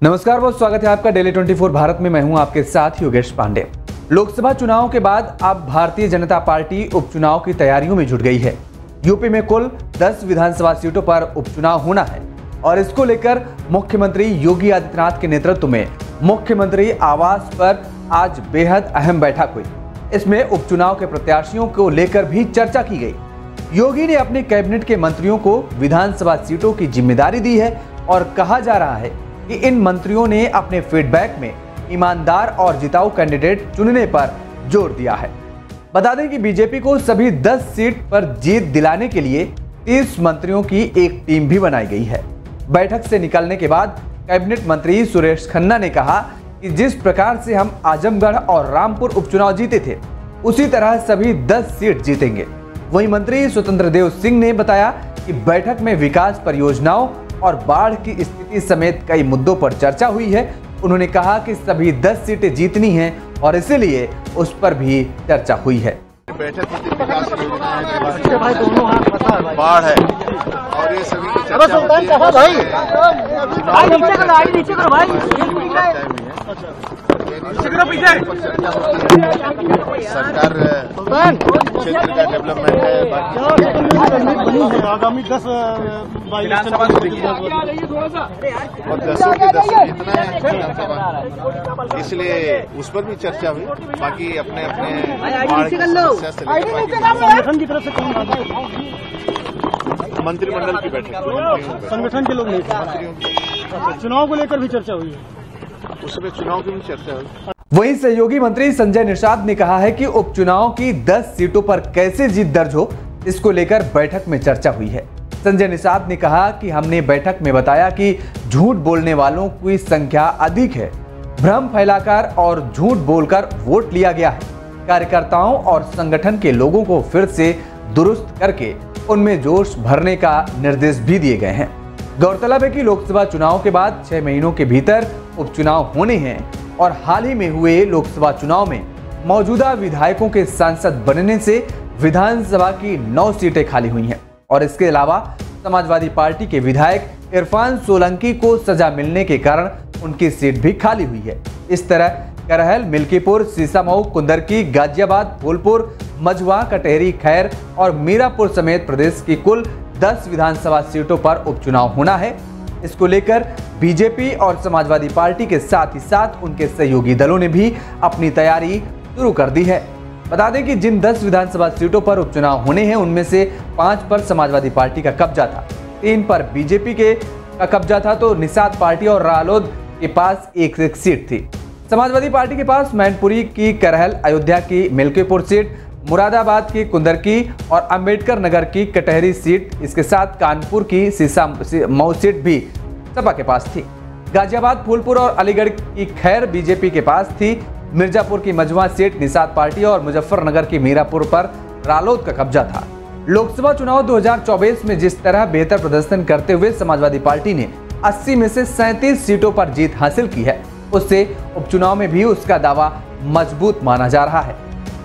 नमस्कार, बहुत स्वागत है आपका डेली 24 भारत में। मैं हूं आपके साथ योगेश पांडे। लोकसभा चुनाव के बाद अब भारतीय जनता पार्टी उपचुनाव की तैयारियों में जुट गई है। यूपी में कुल 10 विधानसभा सीटों पर उपचुनाव होना है और इसको लेकर मुख्यमंत्री योगी आदित्यनाथ के नेतृत्व में मुख्यमंत्री आवास पर आज बेहद अहम बैठक हुई। इसमें उपचुनाव के प्रत्याशियों को लेकर भी चर्चा की गई। योगी ने अपने कैबिनेट के मंत्रियों को विधानसभा सीटों की जिम्मेदारी दी है और कहा जा रहा है कि इन मंत्रियों ने अपने फीडबैक में ईमानदार और जिताऊ कैंडिडेट चुनने पर जोर दिया है। बता दें कि बीजेपी को सभी 10 सीट पर जीत दिलाने के लिए 30 मंत्रियों की एक टीम भी बनाई गई है। बैठक से निकलने के बाद कैबिनेट मंत्री सुरेश खन्ना ने कहा कि जिस प्रकार से हम आजमगढ़ और रामपुर उपचुनाव जीते थे, उसी तरह सभी 10 सीट जीतेंगे। वहीं मंत्री स्वतंत्र देव सिंह ने बताया कि बैठक में विकास परियोजनाओं और बाढ़ की स्थिति समेत कई मुद्दों पर चर्चा हुई है। उन्होंने कहा कि सभी 10 सीटें जीतनी हैं और इसीलिए उस पर भी चर्चा हुई है। बैठक में विकास बाढ़ है और ये सभी की चर्चा होती है। सरकार क्षेत्र का डेवलपमेंट है, आगामी 10 और 10 के 10 जितना है विधानसभा, इसलिए उस पर भी चर्चा हुई। बाकी अपने संगठन की तरफ से कौन मंत्रिमंडल की बैठक, संगठन के लोग नहीं थे। चुनाव को लेकर भी चर्चा हुई है, उसमें चुनाव की भी चर्चा हुई। वहीं सहयोगी मंत्री संजय निषाद ने कहा है कि उपचुनाव की 10 सीटों पर कैसे जीत दर्ज हो, इसको लेकर बैठक में चर्चा हुई है। संजय निषाद ने कहा कि हमने बैठक में बताया कि झूठ बोलने वालों की संख्या अधिक है, भ्रम फैलाकर और झूठ बोलकर वोट लिया गया है। कार्यकर्ताओं और संगठन के लोगों को फिर से दुरुस्त करके उनमें जोश भरने का निर्देश भी दिए गए हैं। गौरतलब है कि लोकसभा चुनाव के बाद 6 महीनों के भीतर उपचुनाव होने हैं और हाल ही में हुए लोकसभा चुनाव में मौजूदा विधायकों के सांसद बनने से विधानसभा की 9 सीटें खाली हुई हैं और इसके अलावा समाजवादी पार्टी के विधायक इरफान सोलंकी को सजा मिलने के कारण उनकी सीट भी खाली हुई है। इस तरह करहल, मिल्कीपुर, सीसामऊ, कुंदरकी, गाजियाबाद, फूलपुर, मझवा, कटेहरी, खैर और मीरापुर समेत प्रदेश की कुल 10 विधानसभा सीटों पर उपचुनाव होना है। इसको लेकर बीजेपी और समाजवादी पार्टी के साथ ही साथ उनके सहयोगी दलों ने भी अपनी तैयारी शुरू कर दी है। बता दें कि जिन 10 विधानसभा सीटों पर उपचुनाव होने हैं, उनमें से 5 पर समाजवादी पार्टी का कब्जा था, 3 पर बीजेपी का कब्जा था, तो निषाद पार्टी और रालोद के पास एक सीट थी। समाजवादी पार्टी के पास मैनपुरी की करहल, अयोध्या की मिल्कीपुर सीट, मुरादाबाद की कुंदरकी और अंबेडकर नगर की कटहरी सीट, इसके साथ कानपुर की सीसामऊ सीट भी सपा के पास थी। गाजियाबाद, फूलपुर और अलीगढ़ की खैर बीजेपी के पास थी। मिर्जापुर की मझवा सीट निषाद पार्टी और मुजफ्फरनगर की मीरापुर पर रालोद का कब्जा था। लोकसभा चुनाव 2024 में जिस तरह बेहतर प्रदर्शन करते हुए समाजवादी पार्टी ने 80 में से 37 सीटों पर जीत हासिल की है, उससे उपचुनाव में भी उसका दावा मजबूत माना जा रहा है।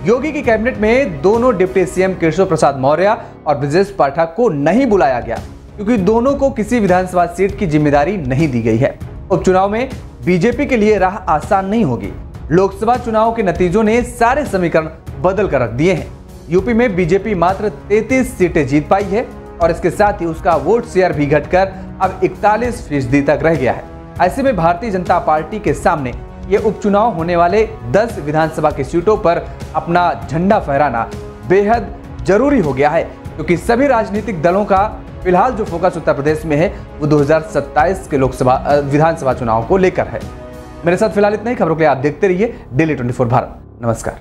योगी की कैबिनेट में दोनों डिप्टी सीएम केशव प्रसाद मौर्य और ब्रजेश पाठक को नहीं बुलाया गया क्योंकि दोनों को किसी विधानसभा सीट की जिम्मेदारी नहीं दी गई है। उपचुनाव में बीजेपी के लिए राह आसान नहीं होगी। लोकसभा चुनाव के नतीजों ने सारे समीकरण बदल कर रख दिए हैं। यूपी में बीजेपी मात्र 33 सीटें जीत पाई है और इसके साथ ही उसका वोट शेयर भी घटकर अब 41% तक रह गया है। ऐसे में भारतीय जनता पार्टी के सामने ये उपचुनाव होने वाले 10 विधानसभा की सीटों पर अपना झंडा फहराना बेहद जरूरी हो गया है, क्योंकि सभी राजनीतिक दलों का फिलहाल जो फोकस उत्तर प्रदेश में है वो 2027 के विधानसभा चुनाव को लेकर है। मेरे साथ फिलहाल इतना ही। खबरों के लिए आप देखते रहिए डेली 24 भारत। नमस्कार।